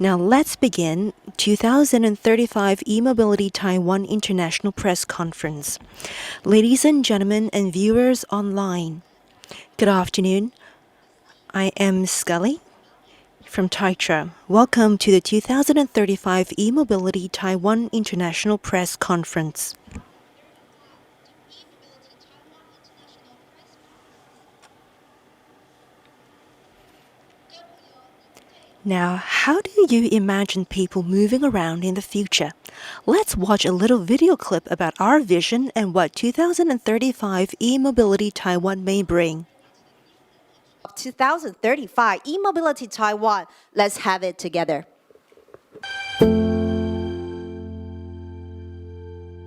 Now let's begin 2035 E-Mobility Taiwan International Press Conference. Ladies and gentlemen and viewers online, good afternoon. I am Scully from Taitra. Welcome to the 2035 E-Mobility Taiwan International Press Conference. Now, how do you imagine people moving around in the future? Let's watch a little video clip about our vision and what 2035 E-Mobility Taiwan may bring. 2035 E-Mobility Taiwan. Let's have it together.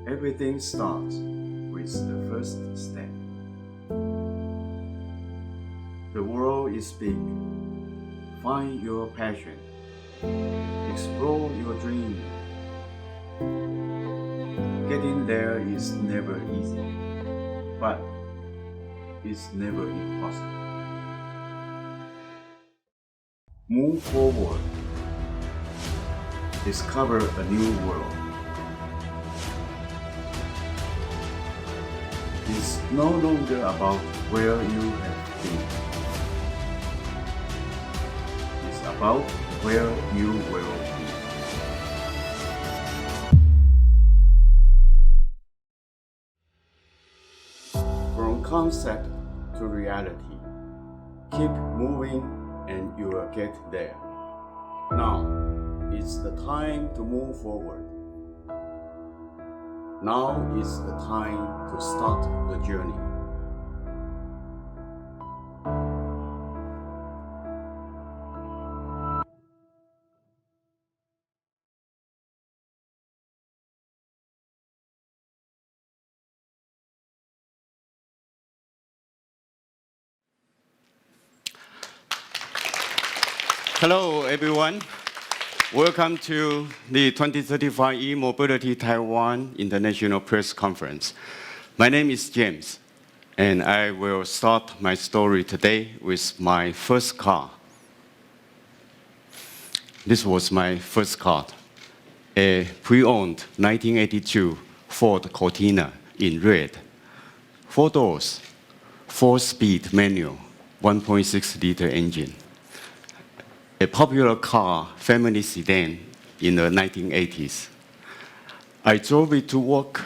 Everything starts with the first step. The world is big. Find your passion. Explore your dream. Getting there is never easy, but it's never impossible. Move forward. Discover a new world. It's no longer about where you have been. It's about where you will be. From concept to reality, keep moving and you will get there. Now, it's the time to move forward. Now is the time to start the journey. Hello, everyone. Welcome to the 2035 E-Mobility Taiwan International Press Conference. My name is James, and I will start my story today with my first car. This was my first car, a pre-owned 1982 Ford Cortina in red. 4 doors, 4-speed manual, 1.6-liter engine. A popular car, family sedan in the 1980s. I drove it to work.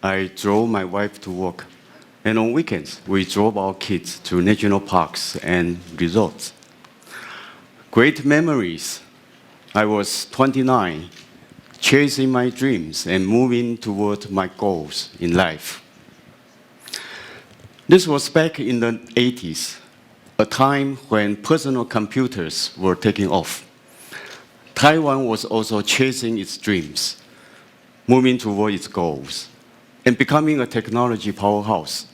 I drove my wife to work. And on weekends, we drove our kids to national parks and resorts. Great memories. I was 29, chasing my dreams and moving toward my goals in life. This was back in the 80s. A time when personal computers were taking off. Taiwan was also chasing its dreams, moving toward its goals, and becoming a technology powerhouse.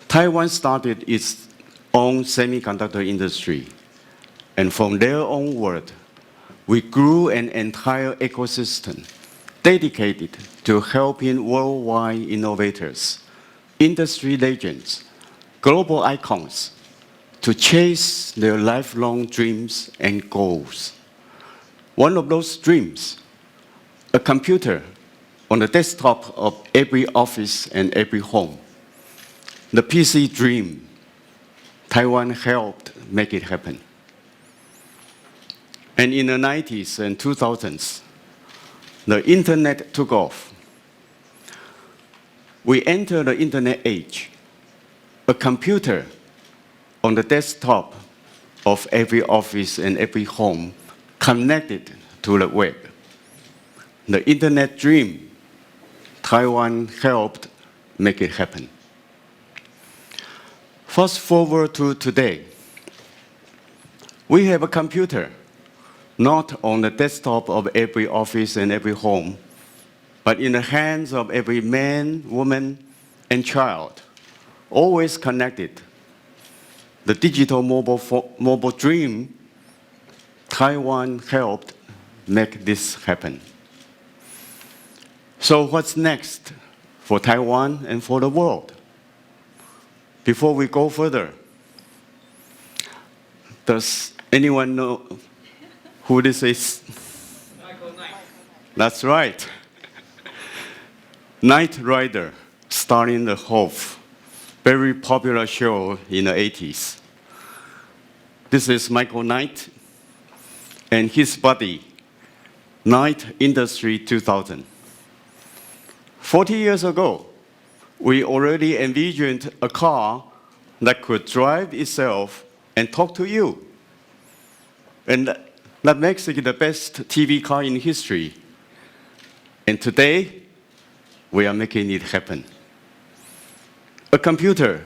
Taiwan started its own semiconductor industry, and from there onward, we grew an entire ecosystem dedicated to helping worldwide innovators, industry legends, global icons to chase their lifelong dreams and goals. One of those dreams, a computer on the desktop of every office and every home. The PC dream, Taiwan helped make it happen. And in the 90s and 2000s, the internet took off. We entered the internet age. A computer on the desktop of every office and every home connected to the web. The internet dream, Taiwan helped make it happen. Fast forward to today. We have a computer, not on the desktop of every office and every home, but in the hands of every man, woman, and child. Always connected. The digital mobile dream, Taiwan helped make this happen. So what's next for Taiwan and for the world? Before we go further, does anyone know who this is? That's right. Knight Rider, starring the Hope, very popular show in the 80s. This is Michael Knight and his buddy, Knight Industry 2000. 40 years ago, we already envisioned a car that could drive itself and talk to you. And that makes it the best TV car in history. And today, we are making it happen. A computer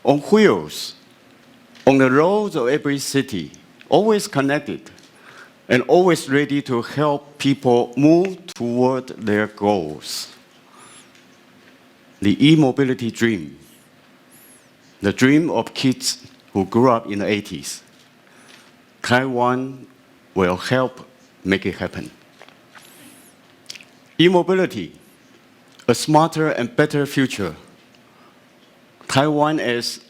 on wheels, on the roads of every city, always connected and always ready to help people move toward their goals. The e-mobility dream, the dream of kids who grew up in the 80s. Taiwan will help make it happen. E-mobility, a smarter and better future. Taiwan as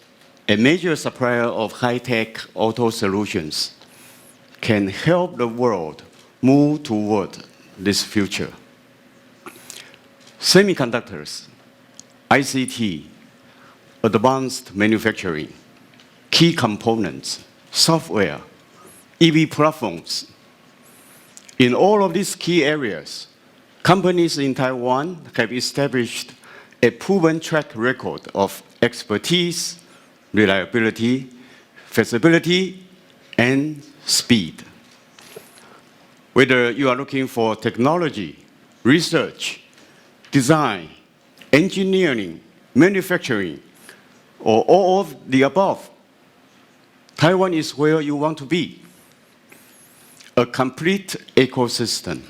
a major supplier of high-tech auto solutions can help the world move toward this future. Semiconductors, ICT, advanced manufacturing, key components, software, EV platforms. In all of these key areas, companies in Taiwan have established a proven track record of expertise, reliability, feasibility, and speed. Whether you are looking for technology, research, design, engineering, manufacturing, or all of the above, Taiwan is where you want to be. A complete ecosystem.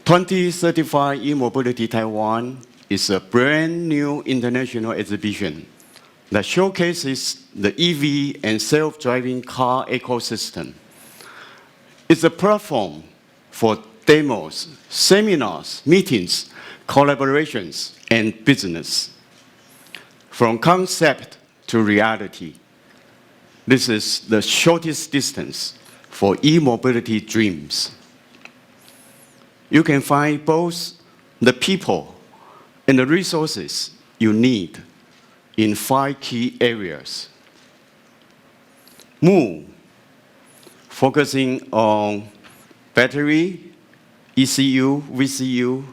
2035 E-Mobility Taiwan is a brand new international exhibition that showcases the EV and self-driving car ecosystem. It's a platform for demos, seminars, meetings, collaborations, and business. From concept to reality, this is the shortest distance for e-mobility dreams. You can find both the people and the resources you need in 5 key areas. Move, focusing on battery, ECU, VCU,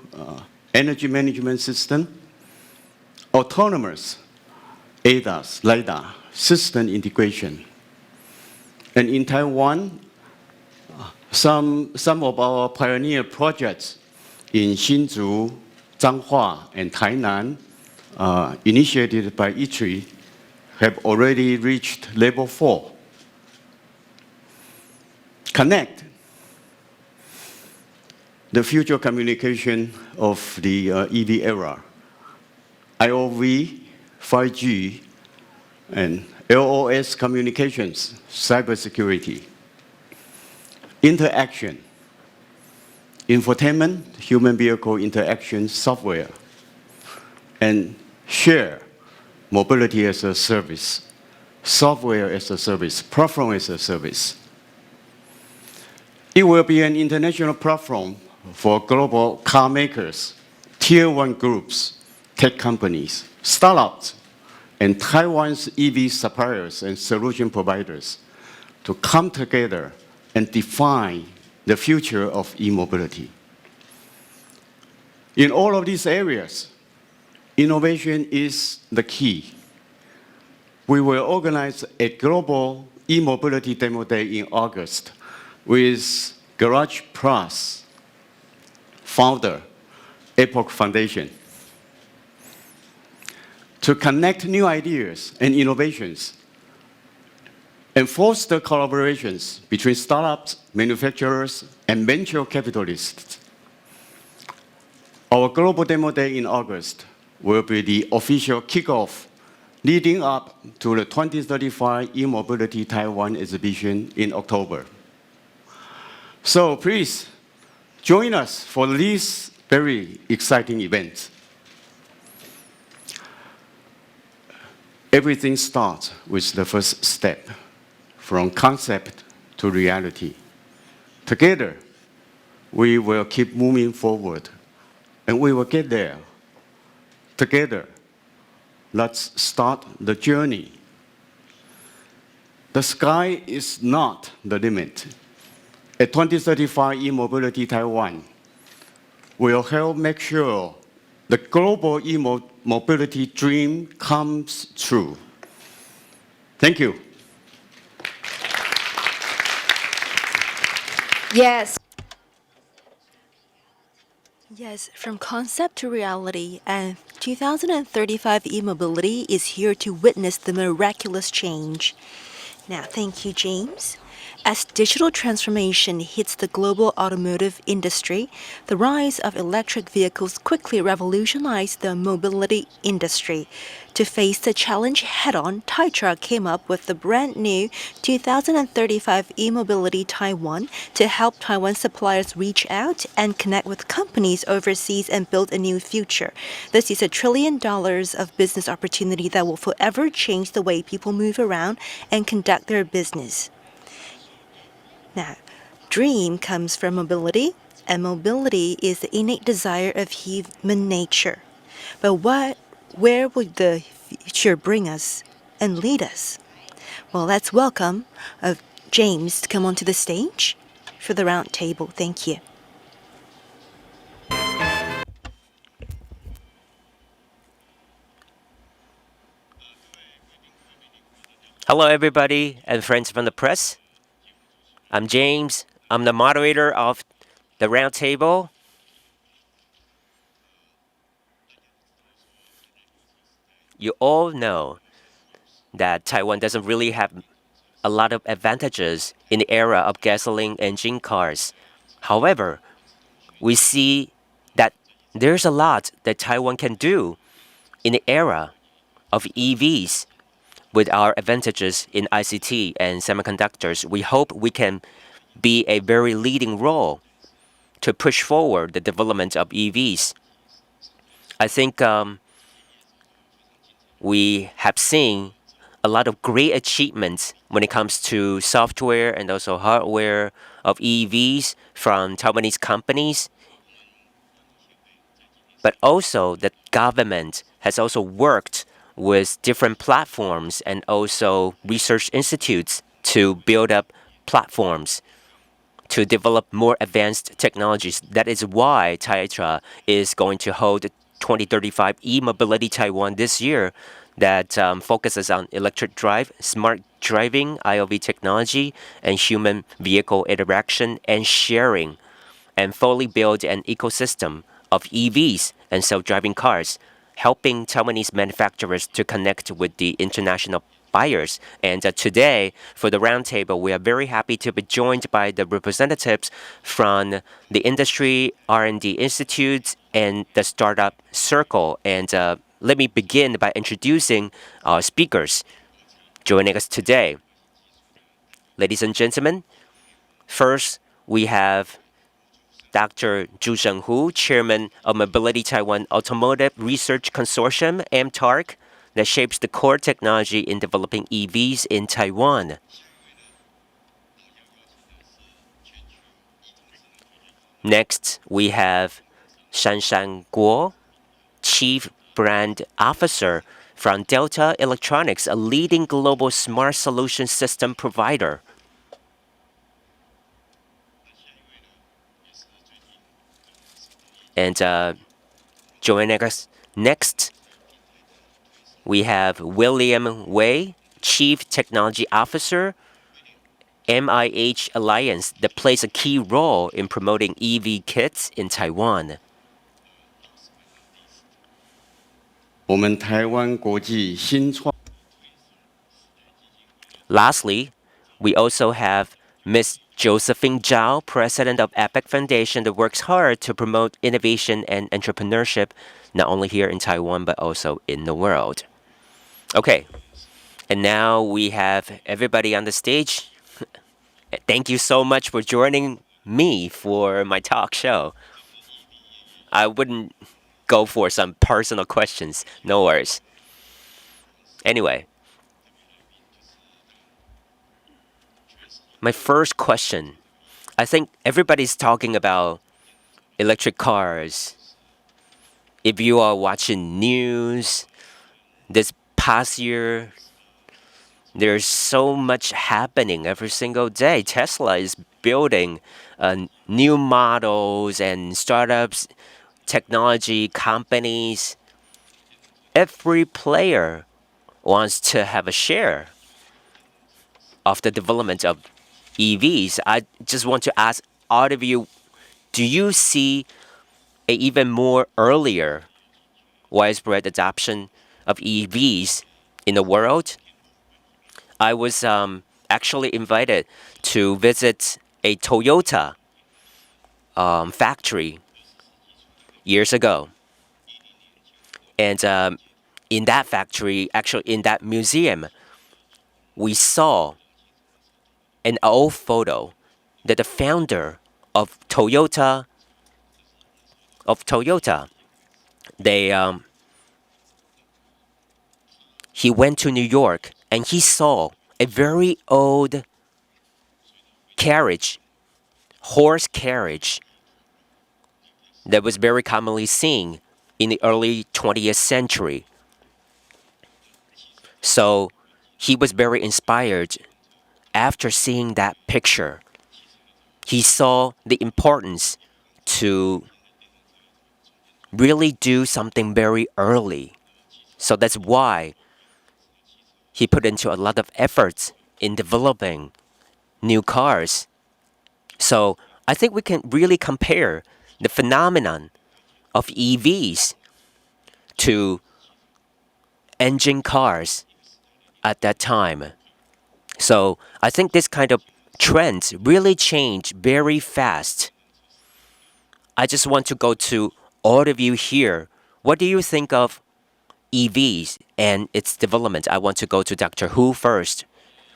energy management system, autonomous, ADAS, LiDAR, system integration. And in Taiwan, some of our pioneer projects in Hsinchu, Zhanghua, and Tainan, initiated by ITRI, have already reached level 4. Connect, the future communication of the EV era, IOV, 5G, and LOS communications, cybersecurity. Interaction, infotainment, human vehicle interaction software, and share, mobility as a service, software as a service, platform as a service. It will be an international platform for global car makers, tier 1 groups, tech companies, startups, and Taiwan's EV suppliers and solution providers to come together and define the future of e-mobility. In all of these areas, innovation is the key. We will organize a global e-mobility demo day in August with Garage Plus founder, Epoch Foundation, to connect new ideas and innovations and foster collaborations between startups, manufacturers, and venture capitalists. Our Global Demo Day in August will be the official kickoff leading up to the 2035 E-Mobility Taiwan exhibition in October. So please, join us for this very exciting event. Everything starts with the first step, from concept to reality. Together, we will keep moving forward, and we will get there. Together, let's start the journey. The sky is not the limit. At 2035 E-Mobility Taiwan will help make sure the global e-mobility dream comes true. Thank you. Yes. Yes, from concept to reality, and 2035 e-mobility is here to witness the miraculous change. Now, thank you, James. As digital transformation hits the global automotive industry, the rise of electric vehicles quickly revolutionized the mobility industry. To face the challenge head-on, Taiwan came up with the brand new 2035 E-Mobility Taiwan to help Taiwan suppliers reach out and connect with companies overseas and build a new future. This is $1 trillion of business opportunity that will forever change the way people move around and conduct their business. Now, dream comes from mobility, and mobility is the innate desire of human nature. But where would the future bring us and lead us? Well, let's welcome James to come onto the stage for the round table. Thank you. Hello, everybody and friends from the press. I'm James. I'm the moderator of the roundtable. You all know that Taiwan doesn't really have a lot of advantages in the era of gasoline engine cars. However, we see that there's a lot that Taiwan can do in the era of EVs. With our advantages in ICT and semiconductors, we hope we can be a very leading role to push forward the development of EVs. I think we have seen a lot of great achievements when it comes to software and also hardware of EVs from Taiwanese companies. But also the government has also worked with different platforms and also research institutes to build up platforms to develop more advanced technologies. That is why Taiwan is going to hold 2035 E-Mobility Taiwan this year that focuses on electric drive, smart driving, IoV technology, and human vehicle interaction and sharing, and fully build an ecosystem of EVs and self-driving cars, helping Taiwanese manufacturers to connect with the international buyers. And today, for the roundtable, we are very happy to be joined by the representatives from the industry, R&D institutes, and the startup circle. And let me begin by introducing our speakers joining us today. Ladies and gentlemen, first we have Dr. Zhu Zhenghu, Chairman of Mobility Taiwan Automotive Research Consortium, mTARC, that shapes the core technology in developing EVs in Taiwan. Next, we have Shanshan Guo, Chief Brand Officer from Delta Electronics, a leading global smart solution system provider. And joining us next, we have William Wei, Chief Technology Officer, MIH Alliance, that plays a key role in promoting EV kits in Taiwan. 我们台湾国际新创 Lastly, we also have Ms. Josephine Zhao, President of Epic Foundation, that works hard to promote innovation and entrepreneurship, not only here in Taiwan, but also in the world. Okay, and now we have everybody on the stage. Thank you so much for joining me for my talk show. I wouldn't go for some personal questions, no worries. Anyway, my first question, I think everybody's talking about electric cars. If you are watching news this past year, there's so much happening every single day. Tesla is building new models and startups, technology companies. Every player wants to have a share of the development of EVs. I just want to ask all of you, do you see a even more earlier widespread adoption of EVs in the world? I was actually invited to visit a Toyota factory years ago. And in that factory, actually in that museum, we saw an old photo that the founder of Toyota, he went to New York and he saw a very old carriage, horse carriage, that was very commonly seen in the early 20th century. So he was very inspired after seeing that picture. He saw the importance to really do something very early. So that's why he put into a lot of efforts in developing new cars. So I think we can really compare the phenomenon of EVs to engine cars at that time. So I think this kind of trends really change very fast. I just want to go to all of you here. What do you think of EVs and its development? I want to go to Dr. Hu first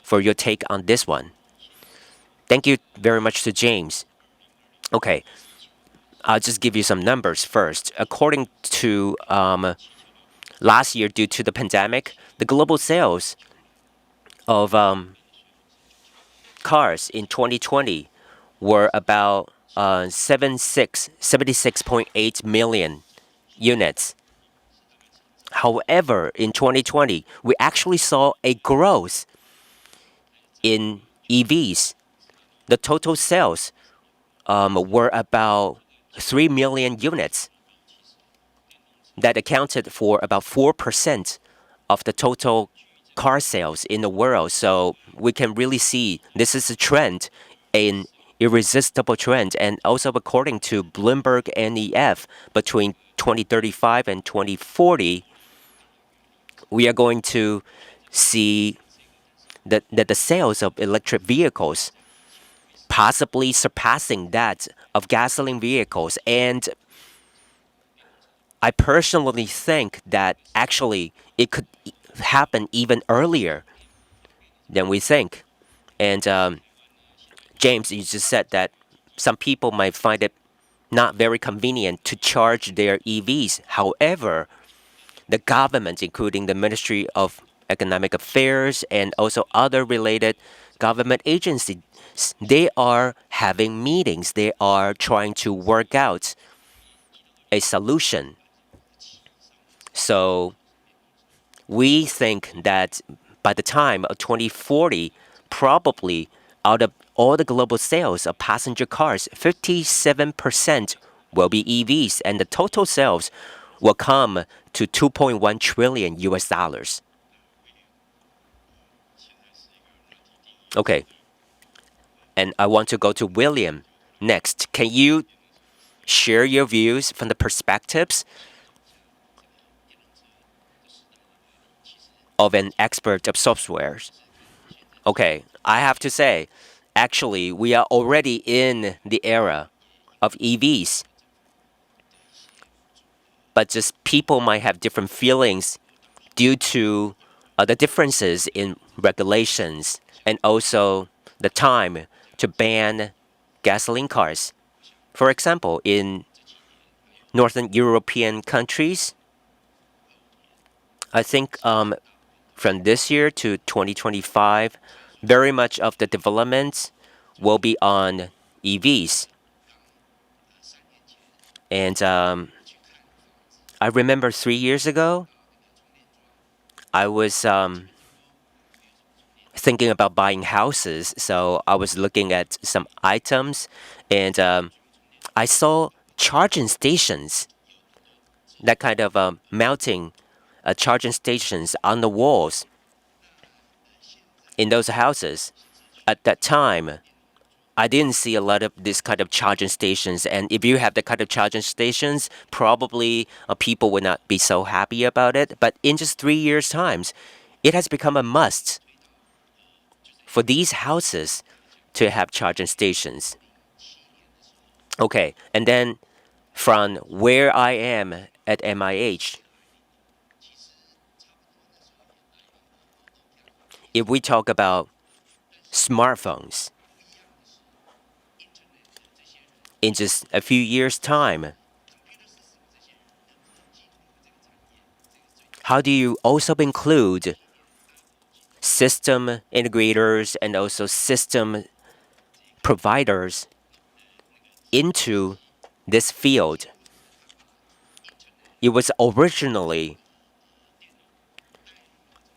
for your take on this one. Thank you very much to James. Okay, I'll just give you some numbers first. According to last year, due to the pandemic, the global sales of cars in 2020 were about 76.8 million units. However, in 2020, we actually saw a growth in EVs. The total sales were about 3 million units. That accounted for about 4% of the total car sales in the world. So we can really see this is a trend, an irresistible trend. And also according to Bloomberg NEF, between 2035 and 2040, we are going to see that the sales of electric vehicles possibly surpassing that of gasoline vehicles. And I personally think that actually it could happen even earlier than we think. And James, you just said that some people might find it not very convenient to charge their EVs. However, the government, including the Ministry of Economic Affairs and also other related government agencies, they are having meetings. They are trying to work out a solution. So we think that by the time of 2040, probably out of all the global sales of passenger cars, 57% will be EVs, and the total sales will come to $2.1 trillion US. Okay. And I want to go to William next. Can you share your views from the perspectives of an expert of softwares? Okay, I have to say, actually, we are already in the era of EVs. But just people might have different feelings due to the differences in regulations and also the time to ban gasoline cars. For example, in Northern European countries, I think from this year to 2025, very much of the development will be on EVs. And I remember 3 years ago, I was thinking about buying houses. So I was looking at some items, and I saw charging stations, that kind of mounting charging stations on the walls in those houses. At that time, I didn't see a lot of this kind of charging stations. And if you have the kind of charging stations, probably people would not be so happy about it. But in just 3 years' time, it has become a must for these houses to have charging stations. Okay, and then from where I am at MIH, if we talk about smartphones, in just a few years' time, how do you also include system integrators and also system providers into this field? It was originally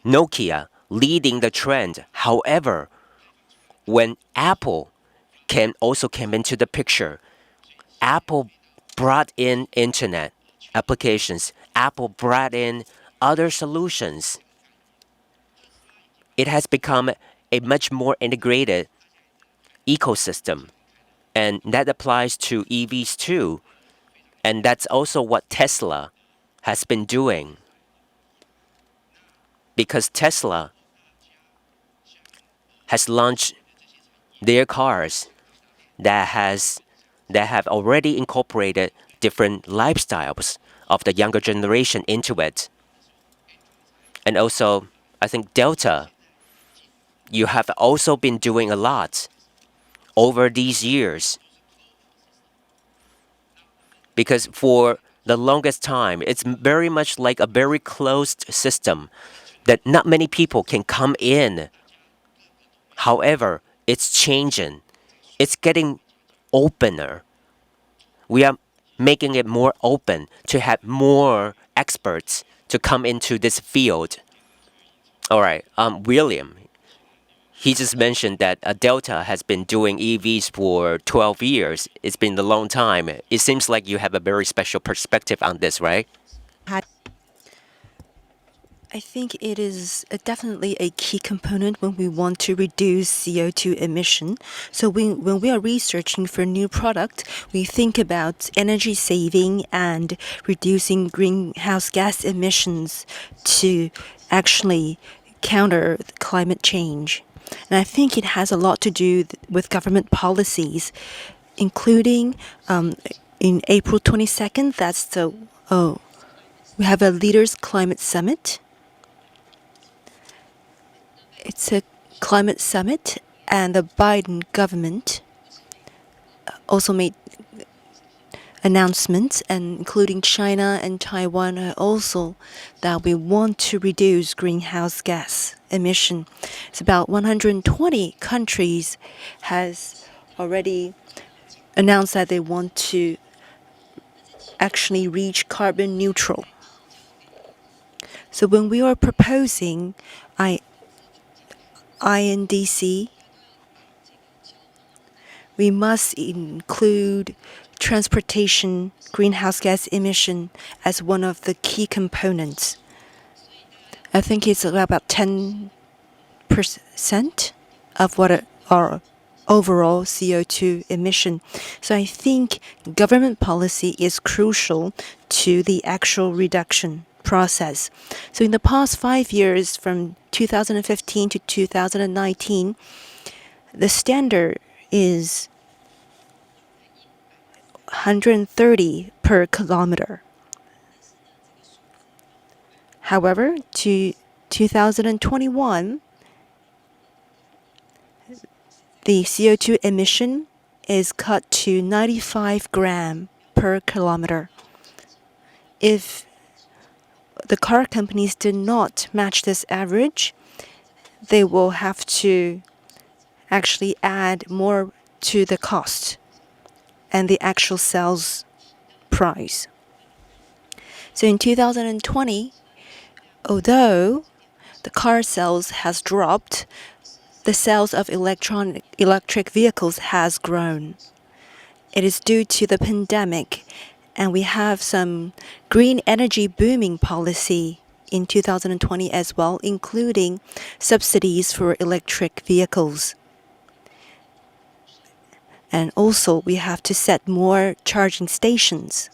Nokia leading the trend. However, when Apple also came into the picture, Apple brought in internet applications. Apple brought in other solutions. It has become a much more integrated ecosystem. And that applies to EVs too. And that's also what Tesla has been doing. Because Tesla has launched their cars that have already incorporated different lifestyles of the younger generation into it. And also, I think Delta, you have also been doing a lot over these years. Because for the longest time, it's very much like a very closed system that not many people can come in. However, it's changing. It's getting opener. We are making it more open to have more experts to come into this field. All right, William, he just mentioned that Delta has been doing EVs for 12 years. It's been a long time. It seems like you have a very special perspective on this, right? I think it is definitely a key component when we want to reduce CO2 emission. So when we are researching for a new product, we think about energy saving and reducing greenhouse gas emissions to actually counter climate change. And I think it has a lot to do with government policies, including in April 22nd, we have a Leaders Climate Summit. It's a climate summit, and the Biden government also made announcements, and including China and Taiwan also, that we want to reduce greenhouse gas emission. It's about 120 countries has already announced that they want to actually reach carbon neutral. So when we are proposing INDC, we must include transportation greenhouse gas emission as one of the key components. I think it's about 10% of what our overall CO2 emission. So I think government policy is crucial to the actual reduction process. So in the past 5 years, from 2015 to 2019, the standard is 130 per kilometer. However, to 2021, the CO2 emission is cut to 95 grams per kilometer. If the car companies did not match this average, they will have to actually add more to the cost and the actual sales price. So in 2020, although the car sales has dropped, the sales of electric vehicles has grown. It is due to the pandemic, and we have some green energy booming policy in 2020 as well, including subsidies for electric vehicles. And also, we have to set more charging stations.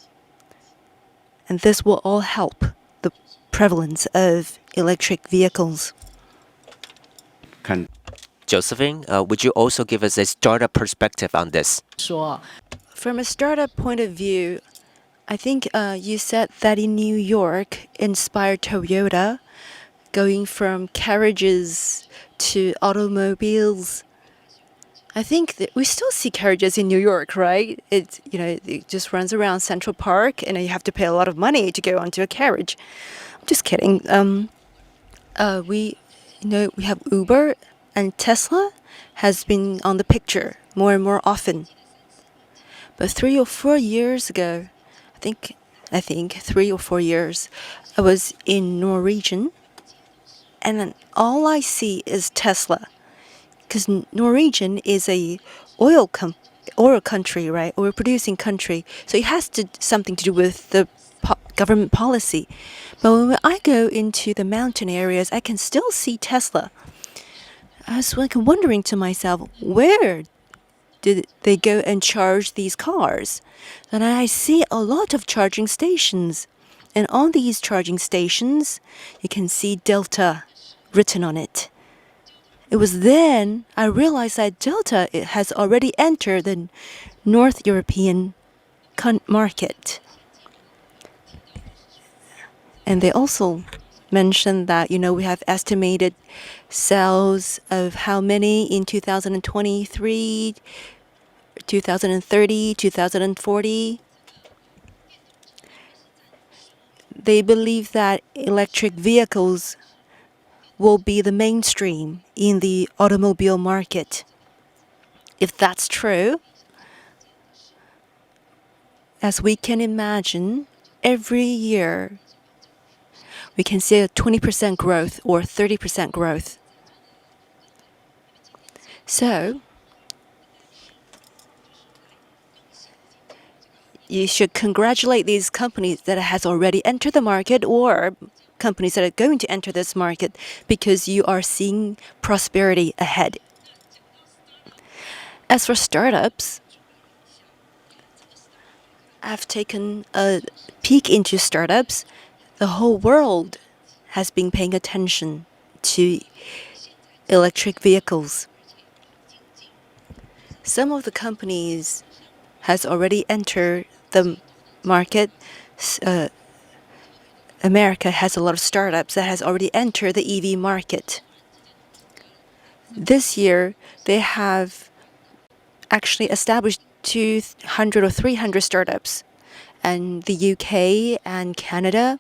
And this will all help the prevalence of electric vehicles. Josephine, would you also give us a startup perspective on this? From a startup point of view, I think you said that in New York inspired Toyota, going from carriages to automobiles. I think that we still see carriages in New York, right? It just runs around Central Park, and you have to pay a lot of money to go onto a carriage. I'm just kidding. We have Uber, and Tesla has been on the picture more and more often. But 3 or 4 years ago, I think 3 or 4 years, I was in Norwegian, and then all I see is Tesla. Because Norwegian is a oil country, right? Oil producing country. So it has something to do with the government policy. But when I go into the mountain areas, I can still see Tesla. I was wondering to myself, where did they go and charge these cars? And I see a lot of charging stations. And on these charging stations, you can see Delta written on it. It was then I realized that Delta has already entered the North European market. And they also mentioned that, we have estimated sales of how many in 2023, 2030, 2040. They believe that electric vehicles will be the mainstream in the automobile market. If that's true, as we can imagine, every year we can see a 20% growth or 30% growth. So, you should congratulate these companies that has already entered the market or companies that are going to enter this market because you are seeing prosperity ahead. As for startups, I've taken a peek into startups. The whole world has been paying attention to electric vehicles. Some of the companies has already entered the market. America has a lot of startups that has already entered the EV market. This year, they have actually established 200 or 300 startups. And the UK and Canada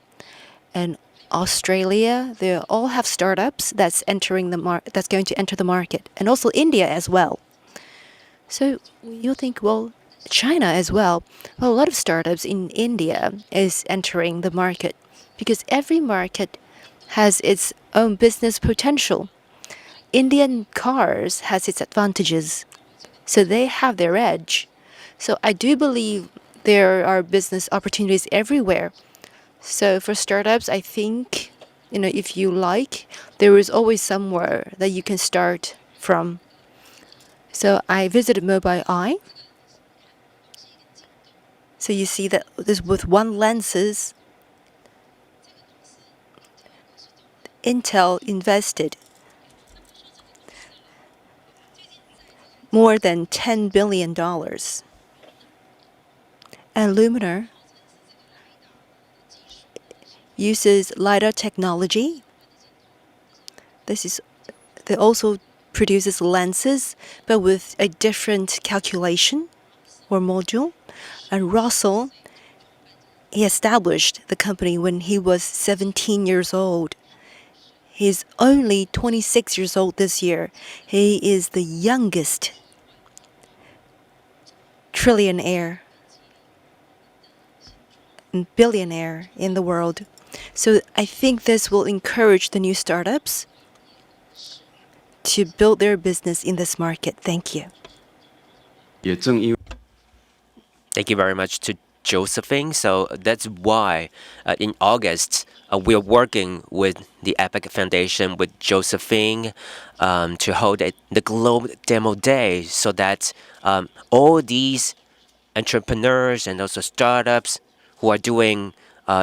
and Australia, they all have startups that's entering that's going to enter the market. And also India as well. So you'll think, well, China as well. Well, a lot of startups in India is entering the market because every market has its own business potential. Indian cars has its advantages, so they have their edge. So I do believe there are business opportunities everywhere. So for startups, I think, if you like, there is always somewhere that you can start from. So I visited Mobileye. So you see that this with one lenses, Intel invested more than $10 billion. And Luminar uses LiDAR technology. They also produces lenses, but with a different calculation or module. And Russell, he established the company when he was 17 years old. He's only 26 years old this year. He is the youngest trillionaire and billionaire in the world. So I think this will encourage the new startups to build their business in this market. Thank you. 也正因 Thank you very much to Josephine. So that's why in August we're working with the Epic Foundation with Josephine to hold the Globe Demo Day so that all these entrepreneurs and also startups who are doing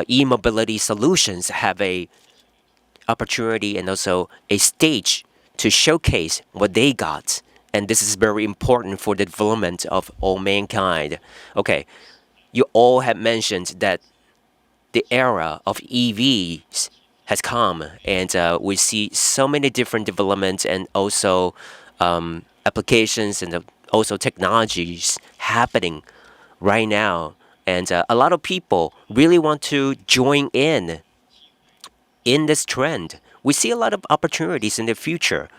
e-mobility solutions have a opportunity and also a stage to showcase what they got. And this is very important for the development of all mankind. Okay, you all have mentioned that the era of EVs has come, and we see so many different developments and also applications and also technologies happening right now. And a lot of people really want to join in this trend. We see a lot of opportunities in the future,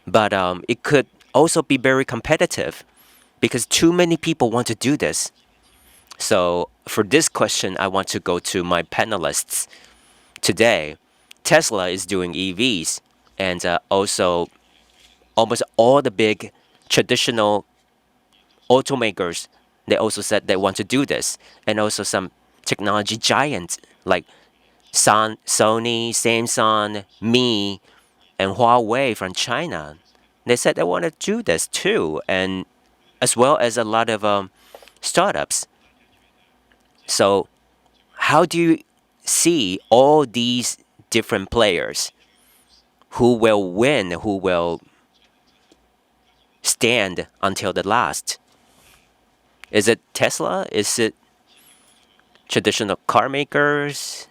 but it could also be very competitive because too many people want to do this. So for this question, I want to go to my panelists today. Tesla is doing EVs, and also almost all the big traditional automakers, they also said they want to do this. And also some technology giants like Sony, Samsung, Mi, and Huawei from China. They said they want to do this too, and as well as a lot of startups. So how do you see all these different players? Who will win? Who will stand until the last? Is it Tesla? Is it traditional car makers?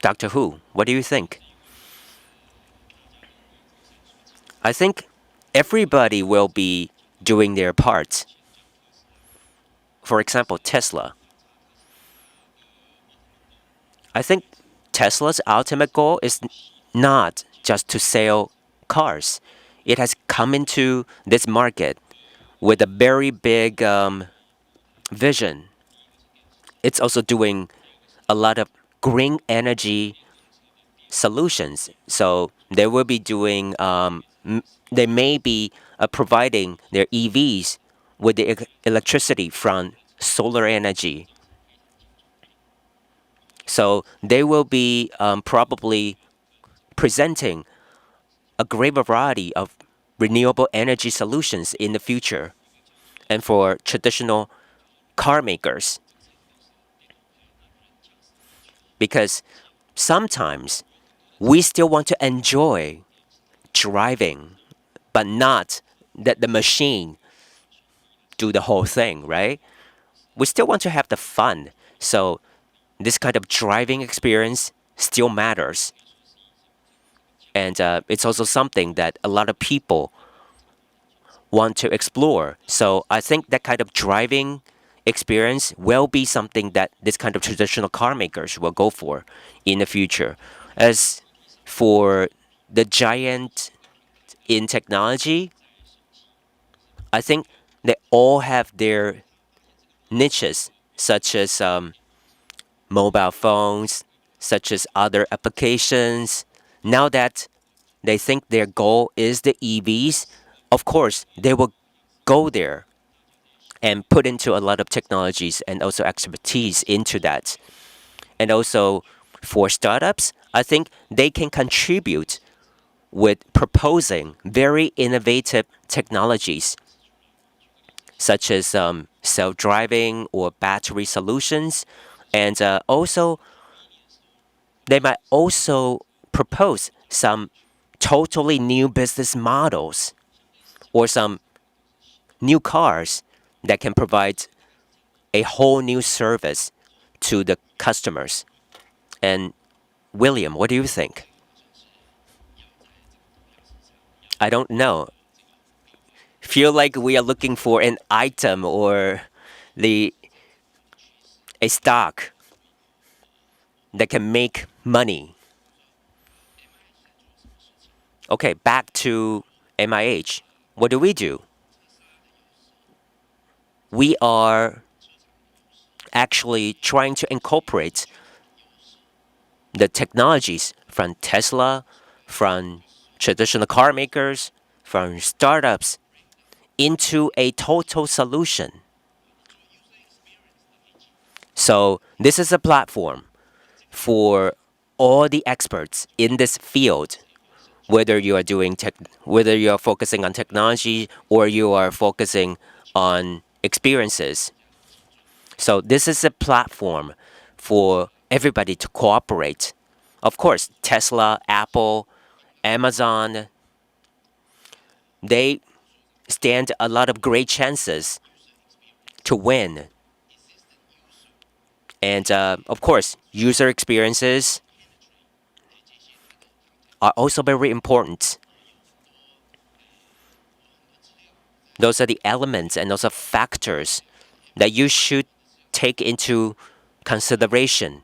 Dr. Hu, what do you think? I think everybody will be doing their part. For example, Tesla. I think Tesla's ultimate goal is not just to sell cars. It has come into this market with a very big vision. It's also doing a lot of green energy solutions. So they will be doing, they may be providing their EVs with the electricity from solar energy. So they will be probably presenting a great variety of renewable energy solutions in the future. And for traditional car makers, because sometimes we still want to enjoy driving, but not that the machine do the whole thing, right? We still want to have the fun. So this kind of driving experience still matters. And it's also something that a lot of people want to explore. So I think that kind of driving experience will be something that this kind of traditional car makers will go for in the future. As for the giant in technology, I think they all have their niches, such as mobile phones, such as other applications. Now that they think their goal is the EVs, of course, they will go there and put into a lot of technologies and also expertise into that. And also for startups, I think they can contribute with proposing very innovative technologies, such as self-driving or battery solutions. And also, they might also propose some totally new business models or some new cars that can provide a whole new service to the customers. And William, what do you think? I don't know. Feel like we are looking for an item or a stock that can make money. Okay, back to MIH. What do? We are actually trying to incorporate the technologies from Tesla, from traditional car makers, from startups into a total solution. So this is a platform for all the experts in this field, whether you are focusing on technology or you are focusing on experiences. So this is a platform for everybody to cooperate. Of course, Tesla, Apple, Amazon, they stand a lot of great chances to win. And of course, user experiences are also very important. Those are the elements and those are factors that you should take into consideration,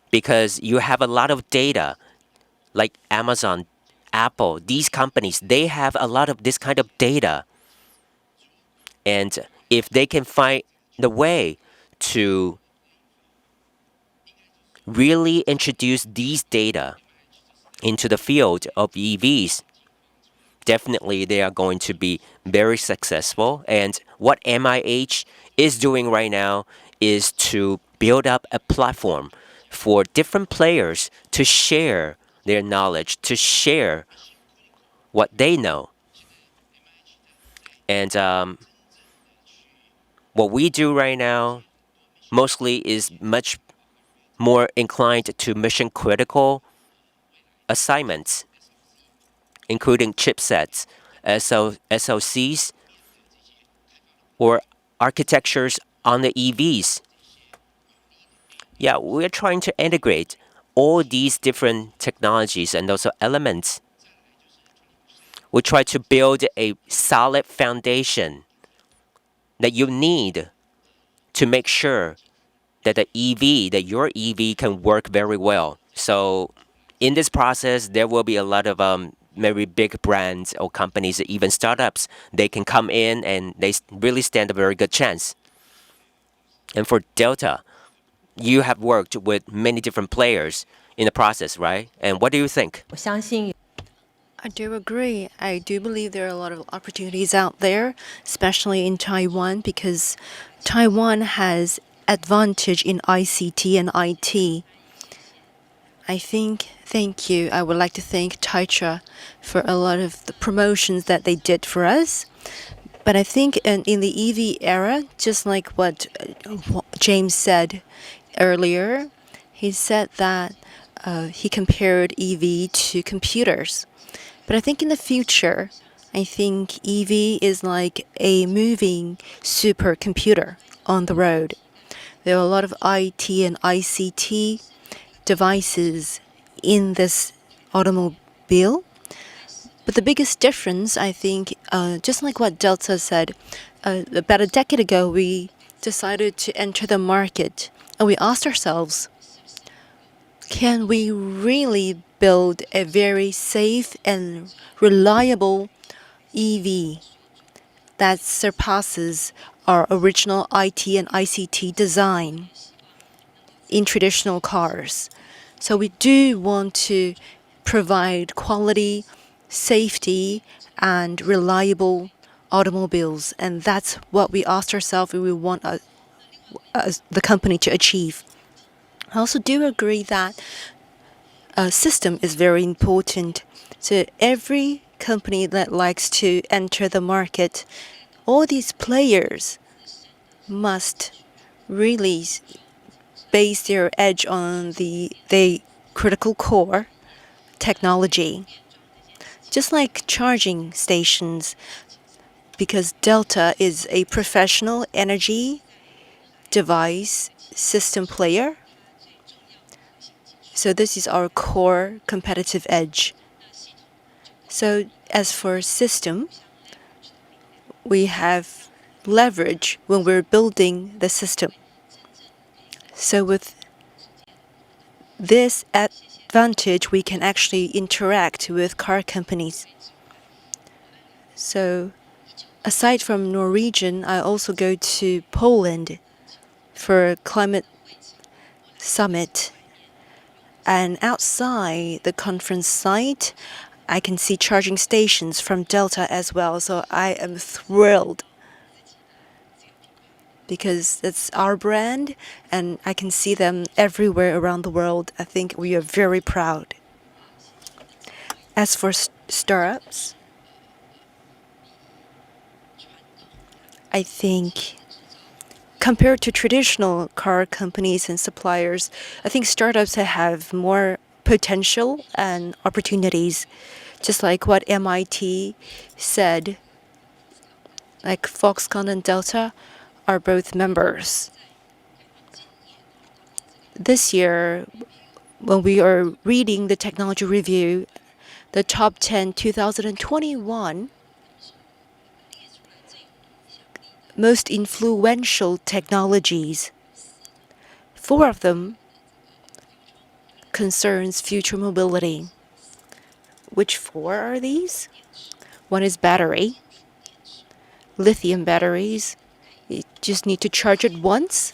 because you have a lot of data like Amazon, Apple, these companies, they have a lot of this kind of data. And if they can find the way to really introduce these data into the field of EVs, definitely they are going to be very successful. And what MIH is doing right now is to build up a platform for different players to share their knowledge, to share what they know. And what we do right now mostly is much more inclined to mission critical assignments, including chipsets, SoCs, or architectures on the EVs. Yeah, we're trying to integrate all these different technologies and also elements. We try to build a solid foundation that you need to make sure that your EV can work very well. So in this process, there will be a lot of very big brands or companies, even startups. They can come in and they really stand a very good chance. And for Delta, you have worked with many different players in the process, right? And what do you think? I do agree. I do believe there are a lot of opportunities out there, especially in Taiwan, because Taiwan has advantage in ICT and IT. Thank you. I would like to thank Taitra for a lot of the promotions that they did for us. But I think in the EV era, just like what James said earlier, he said that he compared EV to computers. But I think in the future, I think EV is like a moving supercomputer on the road. There are a lot of IT and ICT devices in this automobile. But the biggest difference, I think, just like what Delta said, about a decade ago, we decided to enter the market. And we asked ourselves, can we really build a very safe and reliable EV that surpasses our original IT and ICT design in traditional cars? So we do want to provide quality, safety, and reliable automobiles. And that's what we asked ourselves we want the company to achieve. I also do agree that a system is very important. So every company that likes to enter the market, all these players must really base their edge on the critical core technology. Just like charging stations, because Delta is a professional energy device system player. So this is our core competitive edge. So as for system, we have leverage when we're building the system. So with this advantage, we can actually interact with car companies. So, aside from Norwegian, I also go to Poland for a climate summit. And outside the conference site, I can see charging stations from Delta as well. So I am thrilled because it's our brand and I can see them everywhere around the world. I think we are very proud. As for startups, I think compared to traditional car companies and suppliers, I think startups have more potential and opportunities. Just like what MIT said, like Foxconn and Delta are both members. This year, when we are reading the technology review, the top 10 2021 most influential technologies. 4 of them concerns future mobility. Which 4 are these? One is battery, lithium batteries. You just need to charge it once.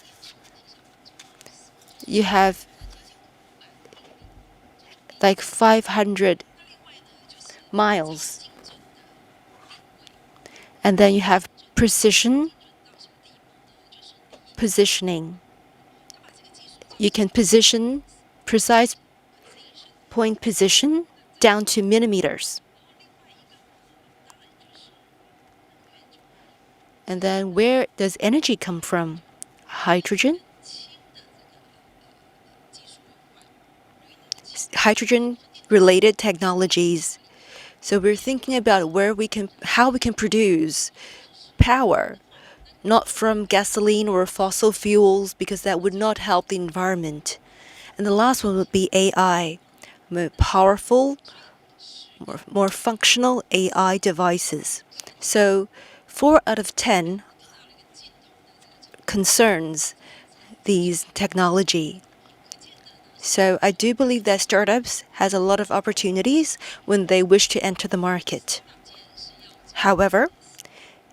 You have like 500 miles. And then you have positioning. You can position precise point position down to millimeters. And then where does energy come from? Hydrogen. Hydrogen related technologies. So we're thinking about how we can produce power, not from gasoline or fossil fuels, because that would not help the environment. And the last one would be AI, more powerful, more functional AI devices. So 4 out of 10 concerns these technology. So I do believe that startups has a lot of opportunities when they wish to enter the market. However,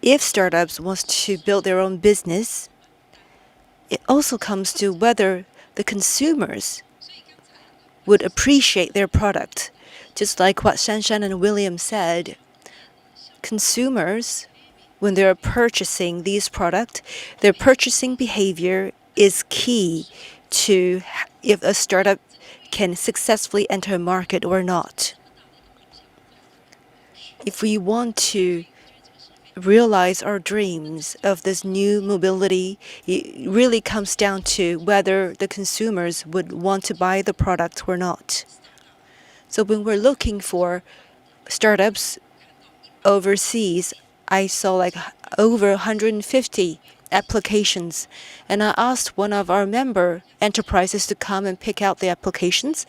if startups want to build their own business, it also comes to whether the consumers would appreciate their product. Just like what Shanshan and William said, consumers, when they're purchasing these products, their purchasing behavior is key to if a startup can successfully enter a market or not. If we want to realize our dreams of this new mobility, it really comes down to whether the consumers would want to buy the product or not. So when we're looking for startups overseas, I saw like over 150 applications, and I asked one of our member enterprises to come and pick out the applications.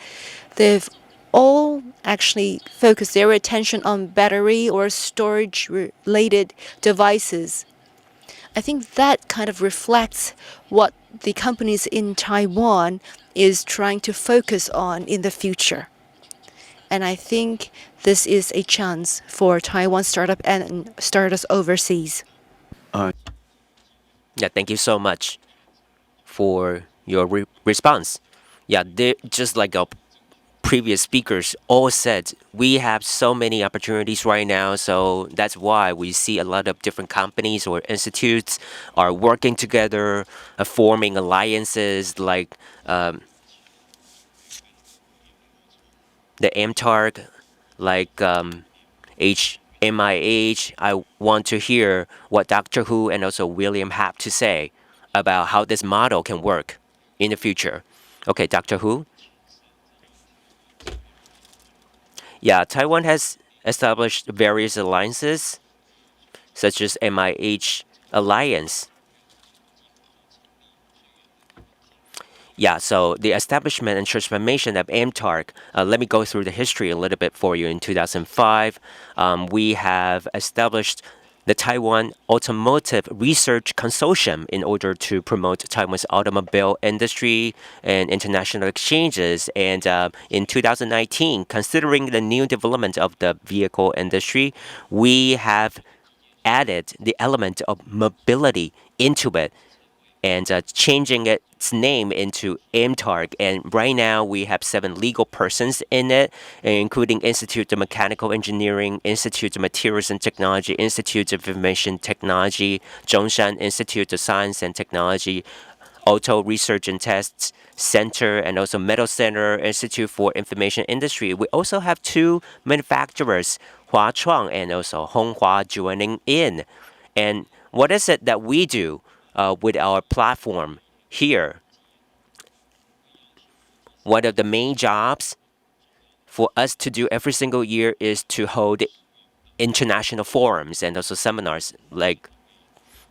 They've all actually focus their attention on battery or storage-related devices. I think that kind of reflects what the companies in Taiwan is trying to focus on in the future. And I think this is a chance for Taiwan startup and startups overseas. Yeah, thank you so much for your response. Yeah, just like our previous speakers all said, we have so many opportunities right now. So that's why we see a lot of different companies or institutes are working together, forming alliances like the mTARC, like MIH. I want to hear what Dr. Hu and also William have to say about how this model can work in the future. Okay, Dr. Hu? Yeah, Taiwan has established various alliances, such as MIH Alliance. Yeah, so the establishment and transformation of mTARC, let me go through the history a little bit for you. In 2005, we have established the Taiwan Automotive Research Consortium in order to promote Taiwan's automobile industry and international exchanges. And in 2019, considering the new development of the vehicle industry, we have added the element of mobility into it and changing its name into mTARC. And right now we have 7 legal persons in it, including Institute of Mechanical Engineering, Institute of Materials and Technology, Institute of Information Technology, Zhongshan Institute of Science and Technology, Auto Research and Tests Center, and also Metal Center, Institute for Information Industry. We also have 2 manufacturers, Hua Chuang and also Honghua, joining in. And what is it that we do with our platform here? One of the main jobs for us to do every single year is to hold international forums and also seminars. Like,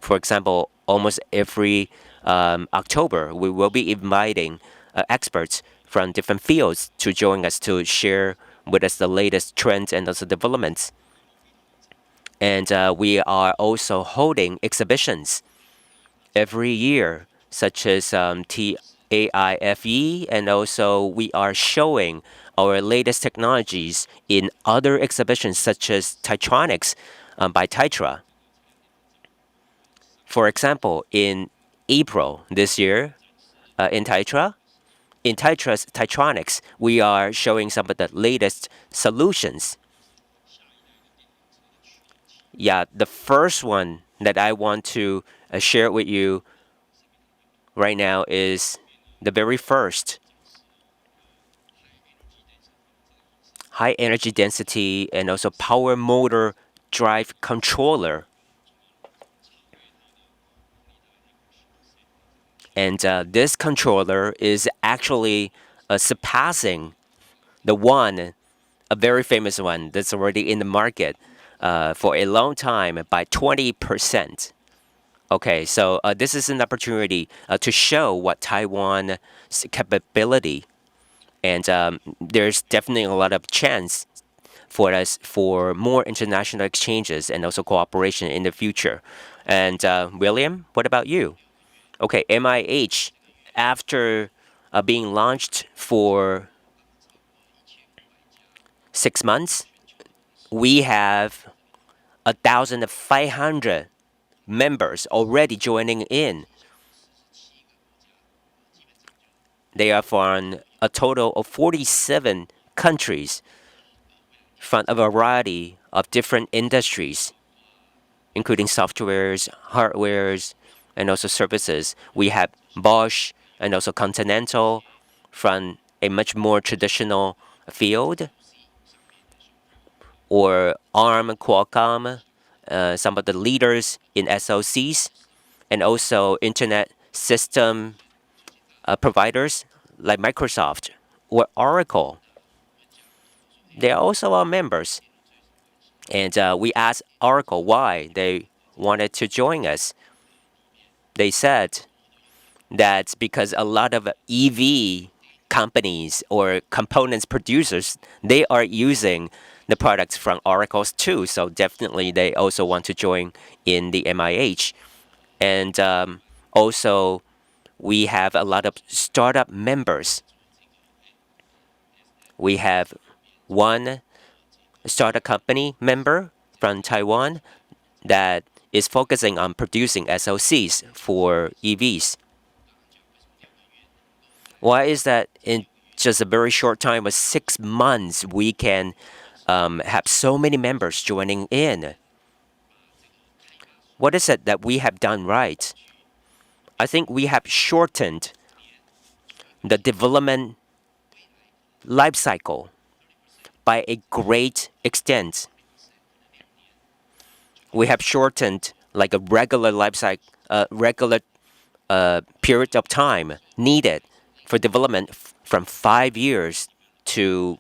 for example, almost every October, we will be inviting experts from different fields to join us to share with us the latest trends and also developments. And we are also holding exhibitions every year, such as TAIFE, and also we are showing our latest technologies in other exhibitions, such as Taitronics by Taitra. For example, in April this year, in Tatra's Taitronics, we are showing some of the latest solutions. Yeah, the first one that I want to share with you right now is the very first high energy density and also power motor drive controller. And this controller is actually surpassing the one, a very famous one that's already in the market for a long time by 20%. Okay, so this is an opportunity to show what Taiwan's capability, and there's definitely a lot of chance for us for more international exchanges and also cooperation in the future. And William, what about you? Okay, MIH, after being launched for 6 months, we have 1,500 members already joining in. They are from a total of 47 countries from a variety of different industries, including softwares, hardwares, and also services. We have Bosch and also Continental from a much more traditional field, or ARM, Qualcomm, some of the leaders in SoCs, and also internet system providers like Microsoft or Oracle. They are also our members. And we asked Oracle why they wanted to join us. They said that's because a lot of EV companies or components producers, they are using the products from Oracle's too. So definitely they also want to join in the MIH. And also we have a lot of startup members. We have one startup company member from Taiwan that is focusing on producing SoCs for EVs. Why is that in just a very short time of 6 months we can have so many members joining in? What is it that we have done right? I think we have shortened the development life cycle by a great extent. We have shortened like a regular life cycle, regular period of time needed for development from 5 years to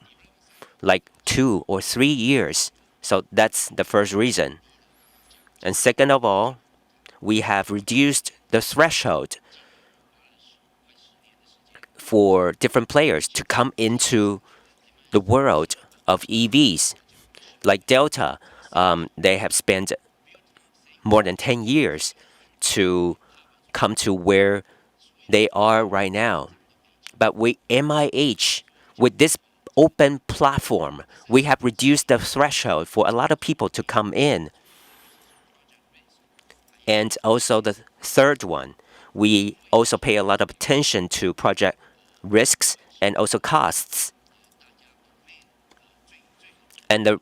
like 2 or 3 years. So that's the first reason. And second of all, we have reduced the threshold for different players to come into the world of EVs. Like Delta, they have spent more than 10 years to come to where they are right now. But with MIH, with this open platform, we have reduced the threshold for a lot of people to come in. And also the third one, we also pay a lot of attention to project risks and also costs. And the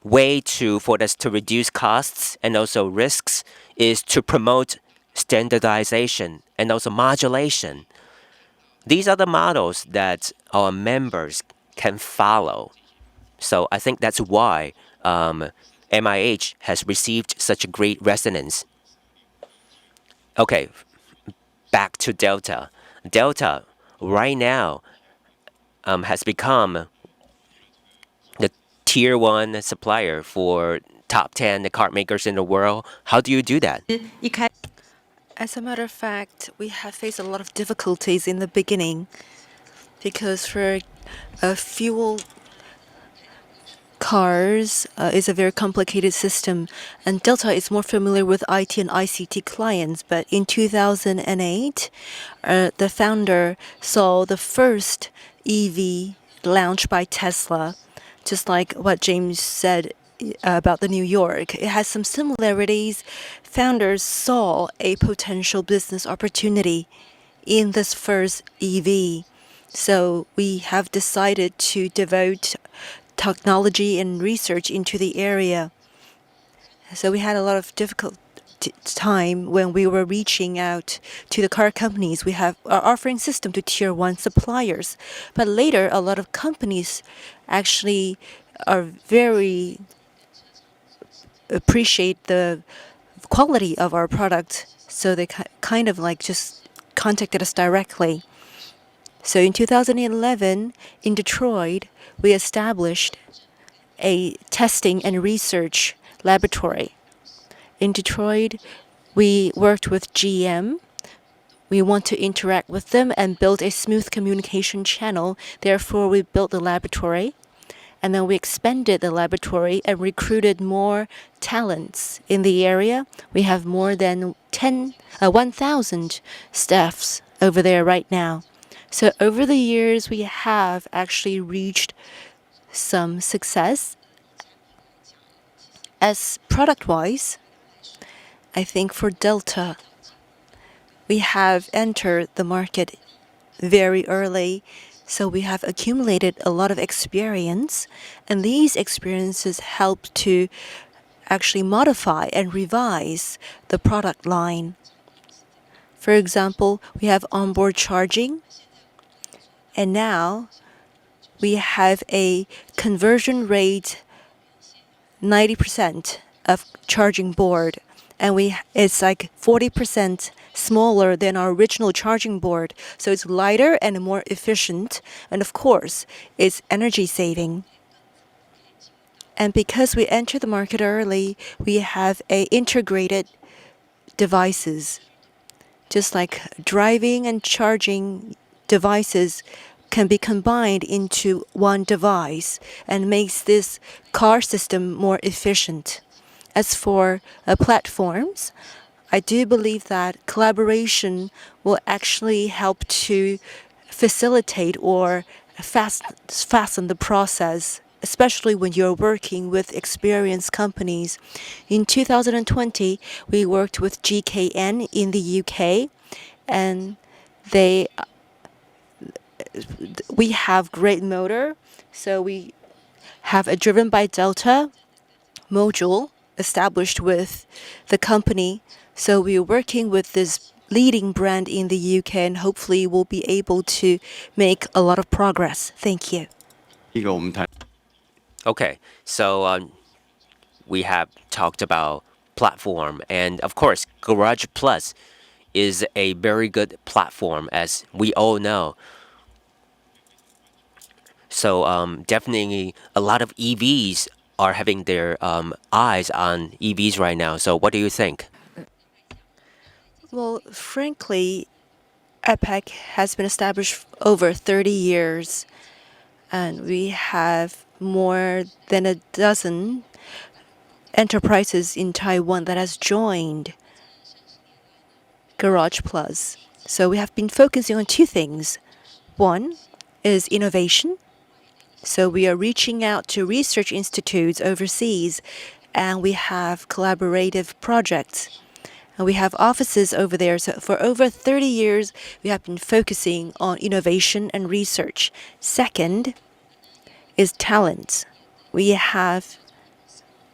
way for us to reduce costs and also risks is to promote standardization and also modulation. These are the models that our members can follow. So I think that's why MIH has received such a great resonance. Okay, back to Delta. Delta right now has become the tier 1 supplier for top 10 car makers in the world. How do you do that? As a matter of fact, we have faced a lot of difficulties in the beginning because for fuel cars is a very complicated system, and Delta is more familiar with IT and ICT clients. But in 2008, the founder saw the first EV launched by Tesla, just like what James said about the New York. It has some similarities. Founders saw a potential business opportunity in this first EV. So we have decided to devote technology and research into the area. So we had a lot of difficult time when we were reaching out to the car companies. We are offering system to tier 1 suppliers. But later, a lot of companies actually are very appreciate the quality of our product. So they kind of like just contacted us directly. So in 2011, in Detroit, we established a testing and research laboratory. In Detroit, we worked with GM. We want to interact with them and build a smooth communication channel. Therefore, we built the laboratory. And then we expanded the laboratory and recruited more talents in the area. We have more than 1,000 staffs over there right now. So over the years, we have actually reached some success. As product-wise, I think for Delta, we have entered the market very early. So we have accumulated a lot of experience, and these experiences help to actually modify and revise the product line. For example, we have onboard charging, and now we have a conversion rate 90% of charging board, and it's like 40% smaller than our original charging board. So it's lighter and more efficient, and of course, it's energy saving. And because we enter the market early, we have integrated devices. Just like driving and charging devices can be combined into one device and makes this car system more efficient. As for platforms, I do believe that collaboration will actually help to facilitate or fasten the process, especially when you're working with experienced companies. In 2020, we worked with GKN in the UK, and we have great motor. So we have a driven by Delta module established with the company. So we're working with this leading brand in the UK, and hopefully we'll be able to make a lot of progress. Thank you. Okay, so we have talked about platform, and of course, Garage Plus is a very good platform, as we all know. So definitely a lot of EVs are having their eyes on EVs right now. So what do you think? Well, frankly, APEC has been established over 30 years, and we have more than a dozen enterprises in Taiwan that has joined Garage Plus. So we have been focusing on two things. One is innovation. So we are reaching out to research institutes overseas, and we have collaborative projects. And we have offices over there. So for over 30 years, we have been focusing on innovation and research. Second is talent. We have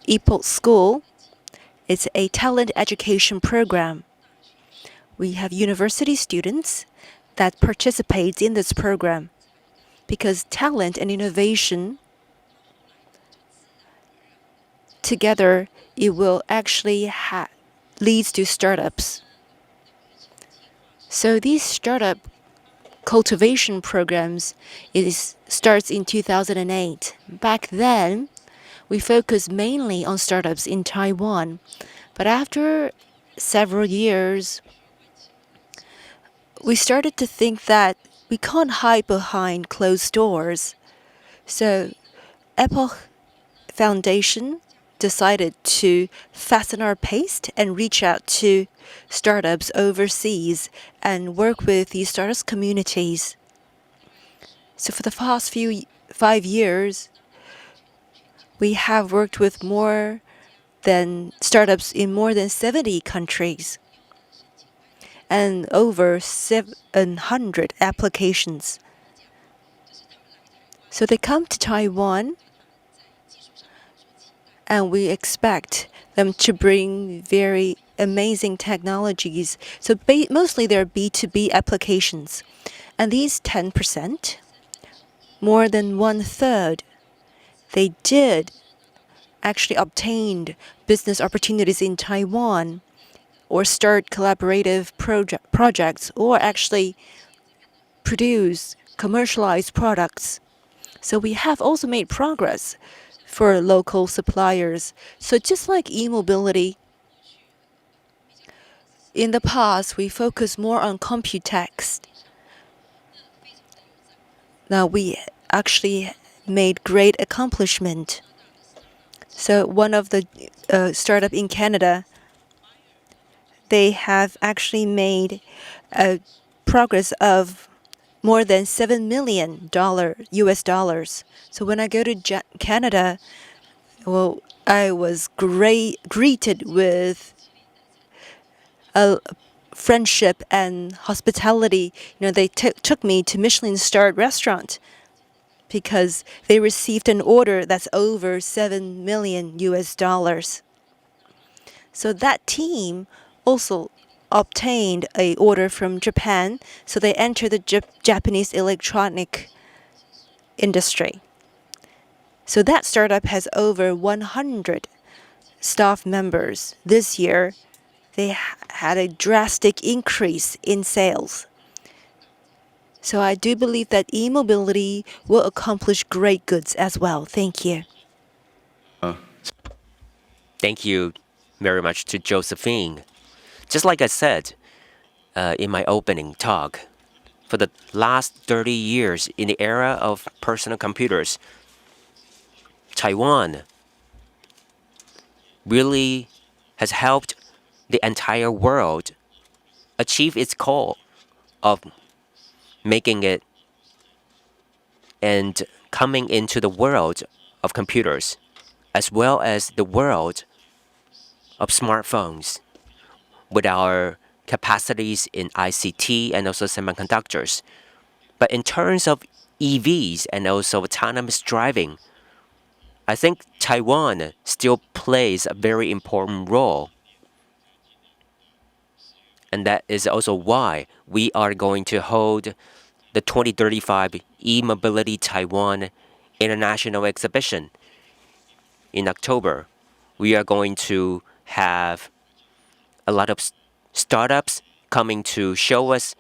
E-Pulse School. It's a talent education program. We have university students that participate in this program because talent and innovation together, it will actually leads to startups. So these startup cultivation programs starts in 2008. Back then, we focused mainly on startups in Taiwan. But after several years, we started to think that we can't hide behind closed doors. So Epoch Foundation decided to fasten our pace and reach out to startups overseas and work with these startups communities. So for the past 5 years, we have worked with more than startups in more than 70 countries and over 700 applications. So they come to Taiwan, and we expect them to bring very amazing technologies. So mostly they're B2B applications. And these 10%, more than 1/3, they did actually obtain business opportunities in Taiwan or start collaborative projects or actually produce commercialized products. So we have also made progress for local suppliers. So just like e-mobility, in the past, we focused more on Computex. Now we actually made great accomplishment. So one of the startup in Canada, they have actually made a progress of more than $7 million US dollars. So when I go to Canada, well, I was greeted with a friendship and hospitality. They took me to Michelin-starred restaurant because they received an order that's over $7 million US dollars. So that team also obtained an order from Japan, so they entered the Japanese electronic industry. So that startup has over 100 staff members. This year, they had a drastic increase in sales. So I do believe that e-mobility will accomplish great goods as well. Thank you. Thank you very much to Josephine. Just like I said in my opening talk, for the last 30 years in the era of personal computers, Taiwan really has helped the entire world achieve its goal of making it and coming into the world of computers, as well as the world of smartphones with our capacities in ICT and also semiconductors. But in terms of EVs and also autonomous driving, I think Taiwan still plays a very important role. And that is also why we are going to hold the 2035 E Mobility Taiwan International Exhibition in October. We are going to have a lot of startups coming to show us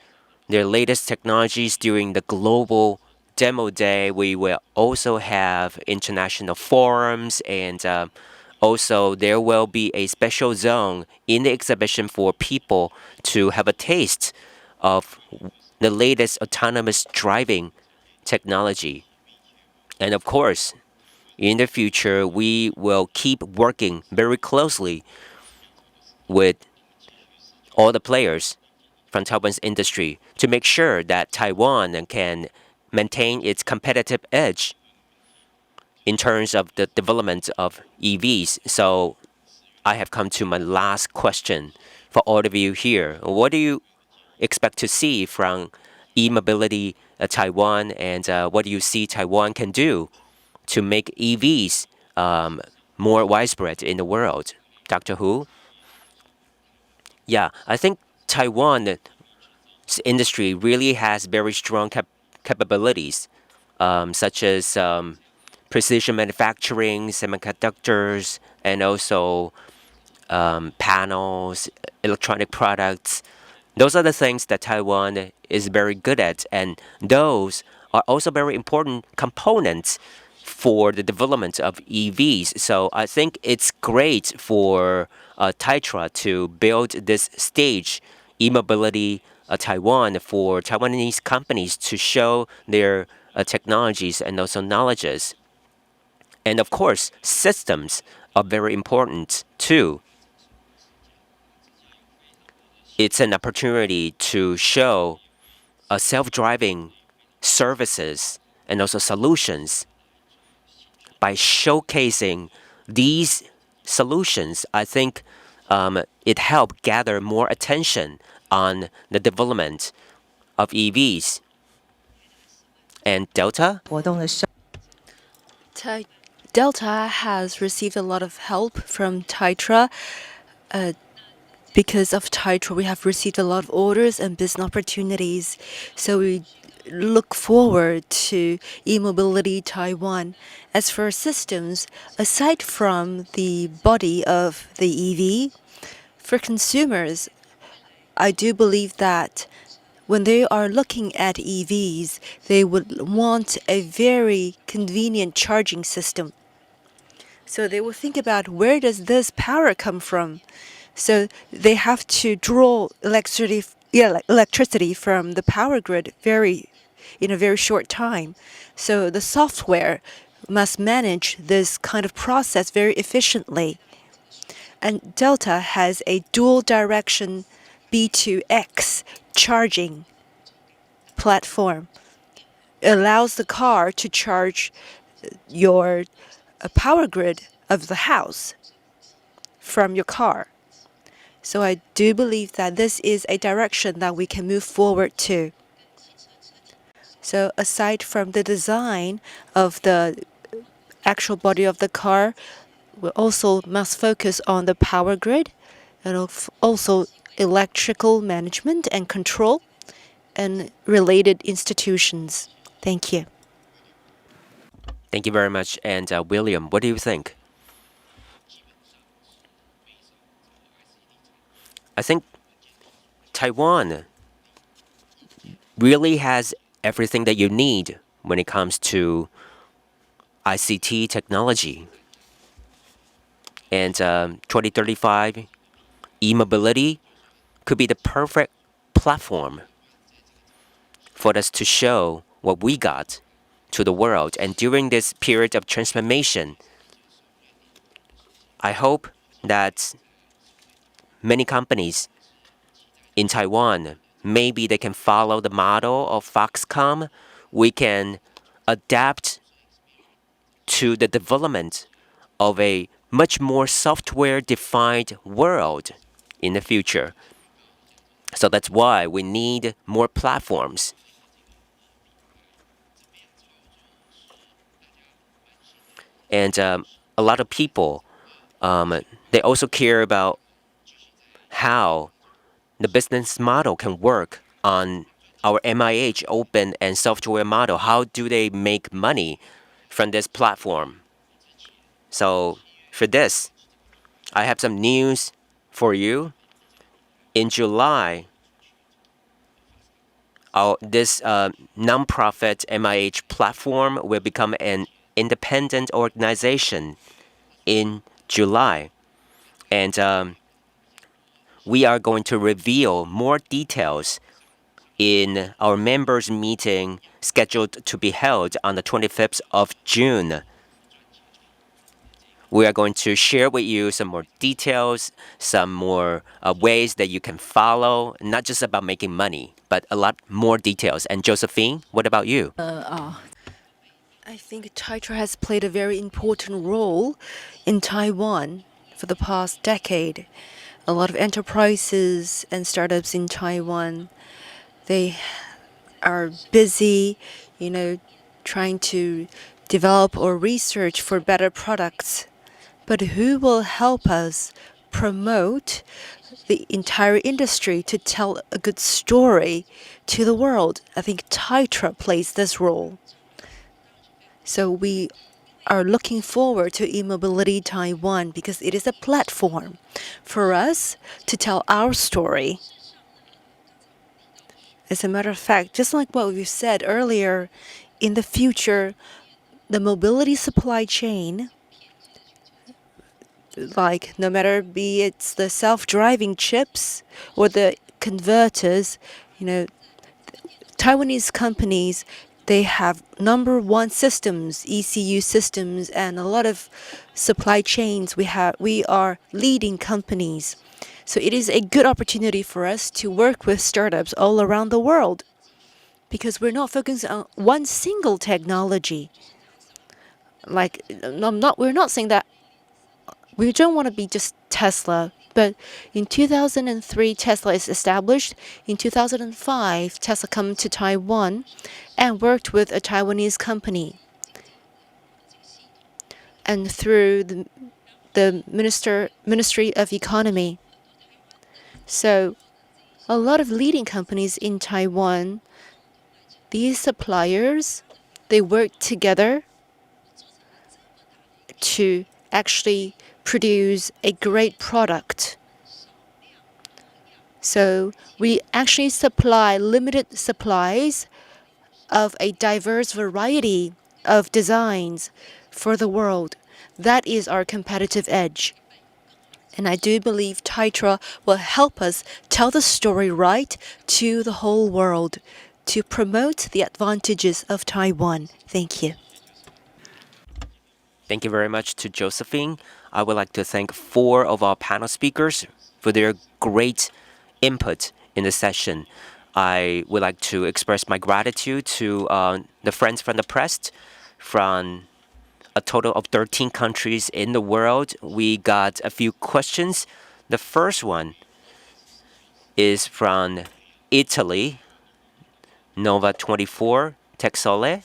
their latest technologies during the global demo day. We will also have international forums, and also there will be a special zone in the exhibition for people to have a taste of the latest autonomous driving technology. And of course, in the future, we will keep working very closely with all the players from Taiwan's industry to make sure that Taiwan can maintain its competitive edge in terms of the development of EVs. So I have come to my last question for all of you here. What do you expect to see from E-Mobility Taiwan, and what do you see Taiwan can do to make EVs more widespread in the world? Dr. Hu? Yeah, I think Taiwan's industry really has very strong capabilities, such as precision manufacturing, semiconductors, and also panels, electronic products. Those are the things that Taiwan is very good at, and those are also very important components for the development of EVs. So I think it's great for Taitra to build this stage, E-Mobility Taiwan, for Taiwanese companies to show their technologies and also knowledges. And of course, systems are very important too. It's an opportunity to show self-driving services and also solutions. By showcasing these solutions, I think it helped gather more attention on the development of EVs. And Delta? Delta has received a lot of help from Taitra. Because of Taitra, we have received a lot of orders and business opportunities. So we look forward to E-Mobility Taiwan. As for systems, aside from the body of the EV, for consumers, I do believe that when they are looking at EVs, they would want a very convenient charging system. So they will think about, where does this power come from? So they have to draw electricity from the power grid in a very short time. So the software must manage this kind of process very efficiently. And Delta has a dual direction B2X charging platform. It allows the car to charge your power grid of the house from your car. So I do believe that this is a direction that we can move forward to. So aside from the design of the actual body of the car, we also must focus on the power grid and also electrical management and control and related institutions. Thank you. Thank you very much. And William, what do you think? I think Taiwan really has everything that you need when it comes to ICT technology. And 2035 E-Mobility could be the perfect platform for us to show what we got to the world. And during this period of transformation, I hope that many companies in Taiwan, maybe they can follow the model of Foxconn. We can adapt to the development of a much more software-defined world in the future. So that's why we need more platforms. And a lot of people, they also care about how the business model can work on our MIH open and software model. How do they make money from this platform? So for this, I have some news for you. In July, this nonprofit MIH platform will become an independent organization in July. And we are going to reveal more details in our members' meeting scheduled to be held on the 25th of June. we are going to share with you some more details, some more ways that you can follow, not just about making money, but a lot more details. And Josephine, what about you? I think Taiwan has played a very important role in Taiwan for the past decade. A lot of enterprises and startups in Taiwan, they are busy, trying to develop or research for better products. But who will help us promote the entire industry to tell a good story to the world? I think Taiwan plays this role. So we are looking forward to E-Mobility Taiwan because it is a platform for us to tell our story. As a matter of fact, just like what we said earlier, in the future, the mobility supply chain, like no matter be it the self-driving chips or the converters, Taiwanese companies, they have number one systems, ECU systems, and a lot of supply chains. We are leading companies. So it is a good opportunity for us to work with startups all around the world because we're not focusing on one single technology. We're not saying that we don't want to be just Tesla, but in 2003, Tesla is established. In 2005, Tesla came to Taiwan and worked with a Taiwanese company. And through the Ministry of Economy. So a lot of leading companies in Taiwan, these suppliers, they work together to actually produce a great product. So we actually supply limited supplies of a diverse variety of designs for the world. That is our competitive edge. And I do believe Taiwan will help us tell the story right to the whole world to promote the advantages of Taiwan. Thank you. Thank you very much to Josephine. I would like to thank 4 of our panel speakers for their great input in the session. I would like to express my gratitude to the friends from the press from a total of 13 countries in the world. We got a few questions. The first one is from Italy, Nova 24, Texole.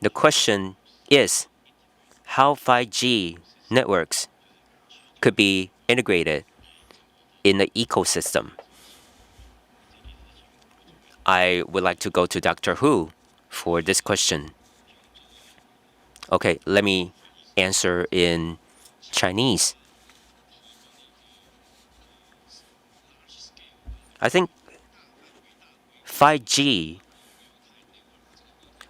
The question is how 5G networks could be integrated in the ecosystem. I would like to go to Dr. Hu for this question. Okay, let me answer in Chinese. I think 5G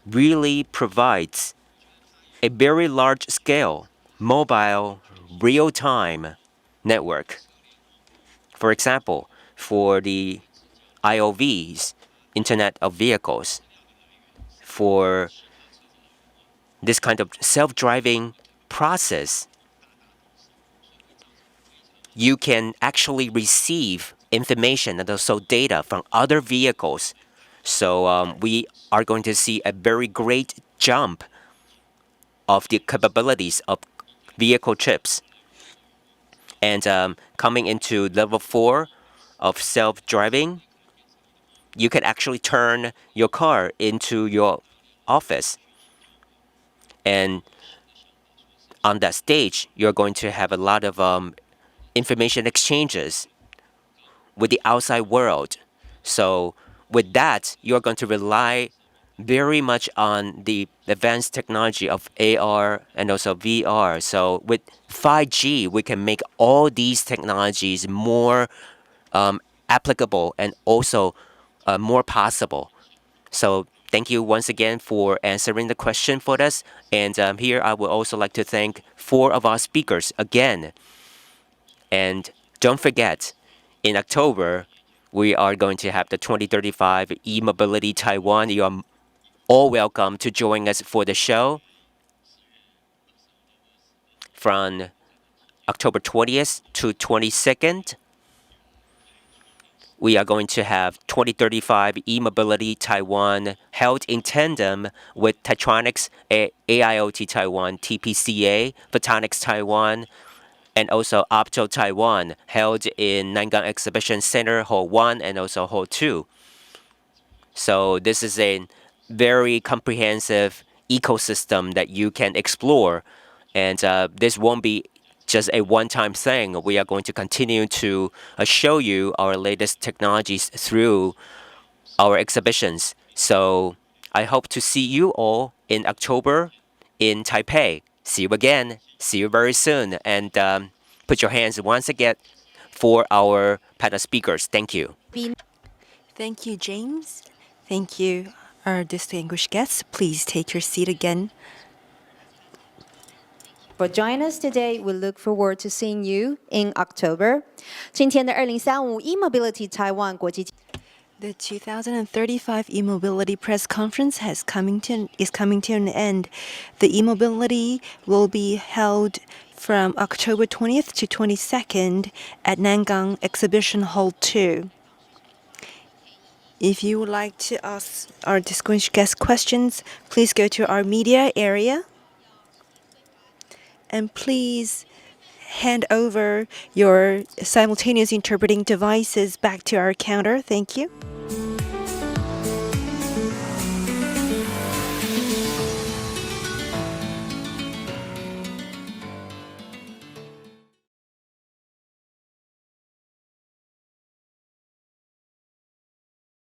really provides a very large-scale mobile real-time network. For example, for the IOVs, Internet of Vehicles, for this kind of self-driving process, you can actually receive information and also data from other vehicles. So we are going to see a very great jump of the capabilities of vehicle chips. And coming into level 4 of self-driving, you can actually turn your car into your office. And on that stage, you're going to have a lot of information exchanges with the outside world. So with that, you're going to rely very much on the advanced technology of AR and also VR. So with 5G, we can make all these technologies more applicable and also more possible. So thank you once again for answering the question for us. And here I would also like to thank 4 of our speakers again. And don't forget, in October, we are going to have the 2035 E Mobility Taiwan. You are all welcome to join us for the show from October 20th to 22nd. We are going to have 2035 E-Mobility Taiwan held in tandem with Tektronix, AIoT Taiwan, TPCA, Photonics Taiwan, and also Opto Taiwan, held in Nangang Exhibition Center, Hall 1 and also Hall 2. So this is a very comprehensive ecosystem that you can explore. And this won't be just a one-time thing. We are going to continue to show you our latest technologies through our exhibitions. So I hope to see you all in October in Taipei. See you again. See you very soon. And put your hands once again for our panel speakers. Thank you. Thank you, James. Thank you, our distinguished guests. Please take your seat again. For joining us today, we look forward to seeing you in October. 今天的2035 E-Mobility Taiwan 国际 The 2035 E-Mobility Press Conference is coming to an end. The E-Mobility will be held from October 20th to 22nd at Nangang Exhibition Hall 2. If you would like to ask our distinguished guest questions, please go to our media area. And please hand over your simultaneous interpreting devices back to our counter. Thank you.